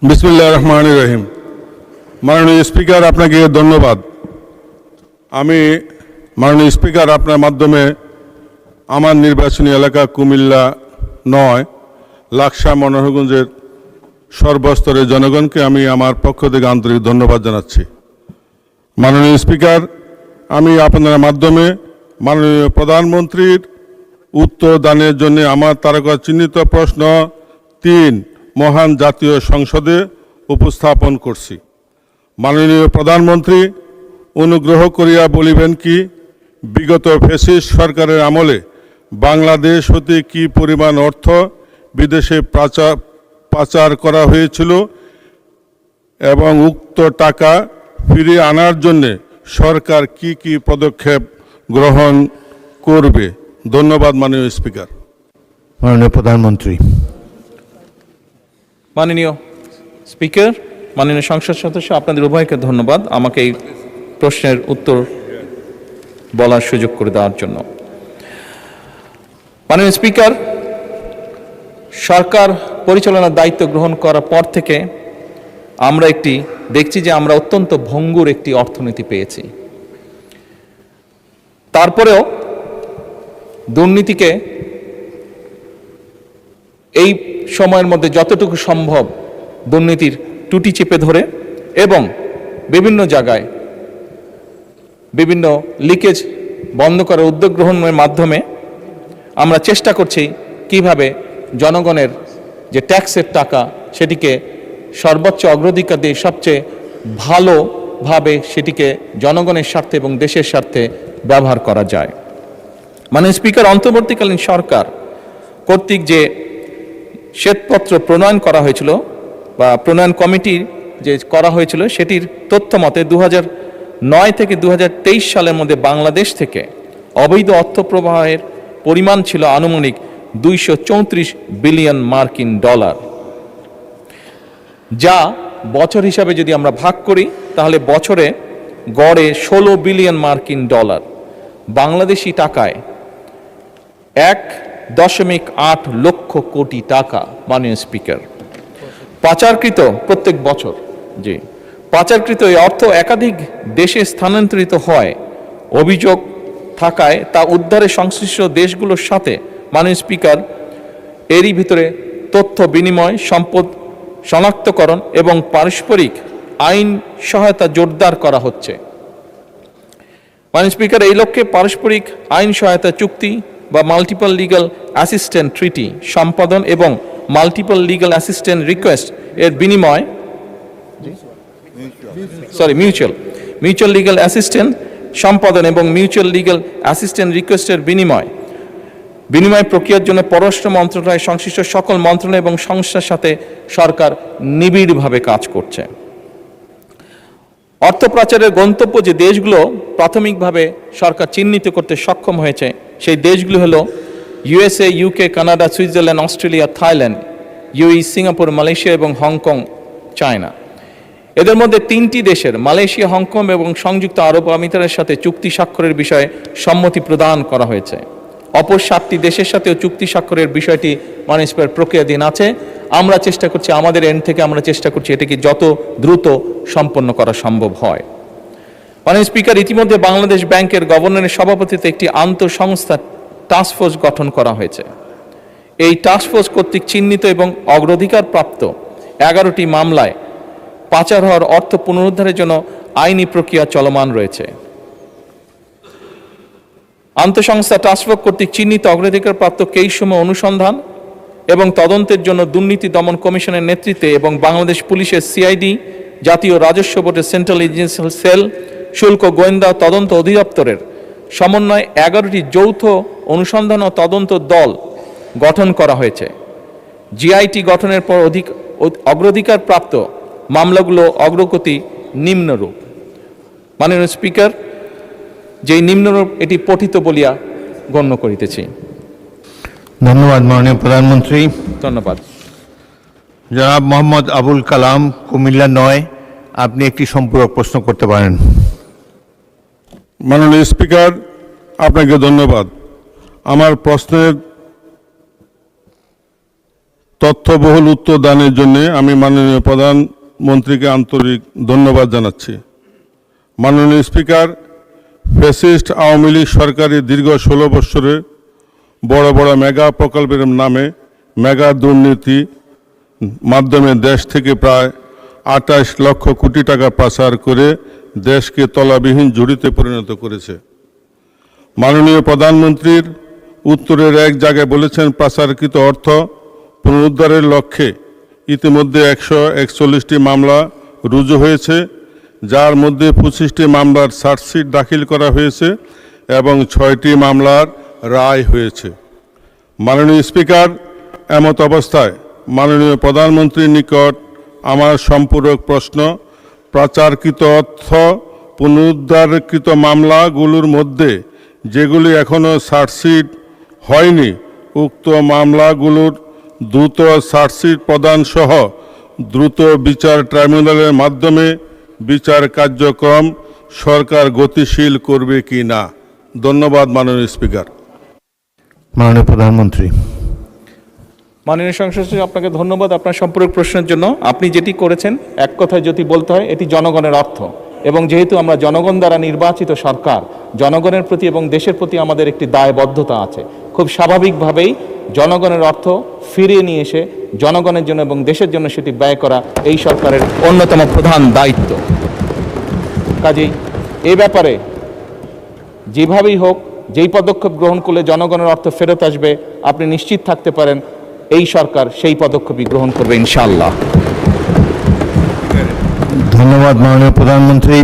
বিসমিল্লাহির রহমানির রহিম। মাননীয় স্পিকার, আপনাকে ধন্যবাদ। আমি মাননীয় স্পিকার, আপনার মাধ্যমে আমার নির্বাচনী এলাকা কুমিল্লা ৯ লাকসা মনোহরগঞ্জের সর্বস্তরের জনগণকে আমি আমার পক্ষ থেকে আন্তরিক ধন্যবাদ জানাচ্ছি। মাননীয় স্পিকার, আমি আপনার মাধ্যমে মাননীয় প্রধানমন্ত্রীর উত্তর দানের জন্য আমার তারকা চিহ্নিত প্রশ্ন ৩ মহান জাতীয় সংসদে উপস্থাপন করছি। মাননীয় প্রধানমন্ত্রী, অনুগ্রহ করিয়া বলিবেন কি, বিগত ফ্যাসিস্ট সরকারের আমলে বাংলাদেশ হতে কি পরিমাণ অর্থ বিদেশে পাচার করা হয়েছিল এবং উক্ত টাকা ফিরিয়ে আনার জন্য সরকার কি কি পদক্ষেপ গ্রহণ করবে? ধন্যবাদ মাননীয় স্পিকার। মাননীয় প্রধানমন্ত্রী। মাননীয় স্পিকার, মাননীয় সংসদ সদস্য, আপনাদের উভয়কে ধন্যবাদ আমাকে এই প্রশ্নের উত্তর বলার সুযোগ করে দেওয়ার জন্য। মাননীয় স্পিকার, সরকার পরিচালনার দায়িত্ব গ্রহণ করার পর থেকে আমরা দেখছি যে আমরা অত্যন্ত ভঙ্গুর একটি অর্থনীতি পেয়েছি। তারপরেও দুর্নীতিকে এই সময়ের মধ্যে যতটুকু সম্ভব দুর্নীতির টুটি চেপে ধরে এবং বিভিন্ন জায়গায় বিভিন্ন লিকেজ বন্ধ করার উদ্যোগ গ্রহণের মাধ্যমে আমরা চেষ্টা করছি কিভাবে জনগণের যে ট্যাক্সের টাকা সেটিকে সর্বোচ্চ অগ্রাধিকার দিয়ে সবচেয়ে ভালোভাবে সেটিকে জনগণের স্বার্থে এবং দেশের স্বার্থে ব্যবহার করা যায়। মাননীয় স্পিকার, অন্তর্বর্তীকালীন সরকার কর্তৃক যে শ্বেতপত্র প্রণয়ন করা হয়েছিল বা প্রণয়ন কমিটি যে করা হয়েছিল সেটির তথ্য মতে 2009 থেকে 2023 সালের মধ্যে বাংলাদেশ থেকে অবৈধ অর্থ প্রবাহের পরিমাণ ছিল আনুমানিক 234 বিলিয়ন মার্কিন ডলার, যা বছর হিসাবে যদি আমরা ভাগ করি তাহলে বছরে গড়ে 16 বিলিয়ন মার্কিন ডলার, বাংলাদেশি টাকায় 1.8 লক্ষ কোটি টাকা। মাননীয় স্পিকার, পাচারকৃত প্রত্যেক বছর পাচারকৃত এই অর্থ একাধিক দেশে স্থানান্তরিত হয় অভিযোগ থাকায় তা উদ্ধারে সংশ্লিষ্ট দেশগুলোর সাথে মাননীয় স্পিকার এরই ভিতরে তথ্য বিনিময়, সম্পদ শনাক্তকরণ এবং পারস্পরিক আইন সহায়তা জোরদার করা হচ্ছে। মাননীয় স্পিকার, এই লক্ষ্যে পারস্পরিক আইন সহায়তা চুক্তি বা মাল্টিপল লিগ্যাল অ্যাসিস্ট্যান্ট ট্রিটি সম্পাদন এবং মাল্টিপল লিগ্যাল অ্যাসিস্ট্যান্ট রিকোয়েস্ট এর বিনিময় মিউচুয়াল লিগ্যাল অ্যাসিস্ট্যান্ট সম্পাদন এবং মিউচুয়াল লিগ্যাল অ্যাসিস্ট্যান্ট রিকোয়েস্টের বিনিময় প্রক্রিয়ার জন্য পররাষ্ট্র মন্ত্রণালয় সংশ্লিষ্ট সকল মন্ত্রণালয় এবং সংস্থার সাথে সরকার নিবিড়ভাবে কাজ করছে। অর্থ পাচারের গন্তব্য যে দেশগুলো প্রাথমিকভাবে সরকার চিহ্নিত করতে সক্ষম হয়েছে সেই দেশগুলো হলো USA, UK, Canada, Switzerland, Australia, Thailand, UAE, Singapore, Malaysia এবং হংকং, চায়না। এদের মধ্যে 3টি দেশের মালয়েশিয়া, হংকং এবং সংযুক্ত আরব আমিরাতের সাথে চুক্তি স্বাক্ষরের বিষয়ে সম্মতি প্রদান করা হয়েছে। অপর 7টি দেশের সাথেও চুক্তি স্বাক্ষরের বিষয়টি মাননীয় প্রক্রিয়াধীন আছে। আমরা চেষ্টা করছি, আমাদের এন্ড থেকে আমরা চেষ্টা করছি এটাকে যত দ্রুত সম্পন্ন করা সম্ভব হয়। মাননীয় স্পিকার, ইতিমধ্যে বাংলাদেশ ব্যাংকের গভর্নরের সভাপতিত্বে একটি আন্তঃসংস্থা টাস্কফোর্স গঠন করা হয়েছে। এই টাস্কফোর্স কর্তৃক চিহ্নিত এবং অগ্রাধিকার প্রাপ্ত 11টি মামলায় পাচার হওয়ার অর্থ পুনরুদ্ধারের জন্য আইনি প্রক্রিয়া চলমান রয়েছে। আন্তঃসংস্থা টাস্কফোর্স কর্তৃক চিহ্নিত অগ্রাধিকার প্রাপ্ত কেসসমূহ অনুসন্ধান এবং তদন্তের জন্য দুর্নীতি দমন কমিশনের নেতৃত্বে এবং বাংলাদেশ পুলিশের CID, জাতীয় রাজস্ব বোর্ডের সেন্ট্রাল এজেন্সি সেল, শুল্ক গোয়েন্দা তদন্ত অধিদপ্তরের সমন্বয়ে 11টি যৌথ অনুসন্ধান ও তদন্ত দল গঠন করা হয়েছে। GIT গঠনের পর অগ্রাধিকার প্রাপ্ত মামলাগুলো অগ্রগতি নিম্নরূপ। মাননীয় স্পিকার, যেই নিম্নরূপ এটি পঠিত বলিয়া গণ্য করিতেছি। ধন্যবাদ মাননীয় প্রধানমন্ত্রী। ধন্যবাদ। জনাব মোহাম্মদ আবুল কালাম, কুমিল্লা 9, আপনি একটি সম্পূরক প্রশ্ন করতে পারেন। মাননীয় স্পিকার, আপনাকে ধন্যবাদ। আমার প্রশ্নের তথ্যবহুল উত্তর দানের জন্য আমি মাননীয় প্রধানমন্ত্রীকে আন্তরিক ধন্যবাদ জানাচ্ছি। মাননীয় স্পিকার, ফ্যাসিস্ট আওয়ামী লীগ সরকারের দীর্ঘ 16 বছরে বড় বড় মেগা প্রকল্পের নামে মেগা দুর্নীতি মাধ্যমে দেশ থেকে প্রায় 28 লক্ষ কোটি টাকা পাচার করে দেশকে তলাবিহীন ঝুড়িতে পরিণত করেছে। মাননীয় প্রধানমন্ত্রীর উত্তরের এক জায়গায় বলেছেন, পাচারকৃত অর্থ পুনরুদ্ধারের লক্ষ্যে ইতিমধ্যে 141টি মামলা রুজু হয়েছে, যার মধ্যে 25টি মামলার চার্জশিট দাখিল করা হয়েছে এবং 6টি মামলার রায় হয়েছে। মাননীয় স্পিকার, এমত অবস্থায় মাননীয় প্রধানমন্ত্রীর নিকট আমার সম্পূরক প্রশ্ন, পাচারকৃত অর্থ পুনরুদ্ধারকৃত মামলাগুলোর মধ্যে যেগুলি এখনও চার্জশিট হয়নি, উক্ত মামলাগুলোর দ্রুত চার্জশিট প্রদান সহ দ্রুত বিচার ট্রাইব্যুনালের মাধ্যমে বিচার কার্যক্রম সরকার গতিশীল করবে কি না। ধন্যবাদ মাননীয় স্পিকার। মাননীয় প্রধানমন্ত্রী। মাননীয় সংসদ সদস্য, আপনাকে ধন্যবাদ আপনার সম্পূরক প্রশ্নের জন্য। আপনি যেটি করেছেন, এক কথায় যদি বলতে হয়, এটি জনগণের অর্থ, এবং যেহেতু আমরা জনগণ দ্বারা নির্বাচিত সরকার, জনগণের প্রতি এবং দেশের প্রতি আমাদের একটি দায়বদ্ধতা আছে। খুব স্বাভাবিকভাবেই জনগণের অর্থ ফিরিয়ে নিয়ে এসে জনগণের জন্য এবং দেশের জন্য সেটি ব্যয় করা এই সরকারের অন্যতম প্রধান দায়িত্ব। কাজেই এ ব্যাপারে যেভাবেই হোক, যেই পদক্ষেপ গ্রহণ করলে জনগণের অর্থ ফেরত আসবে, আপনি নিশ্চিত থাকতে পারেন এই সরকার সেই পদক্ষেপই গ্রহণ করবে ইনশাআল্লাহ। ধন্যবাদ মাননীয় প্রধানমন্ত্রী।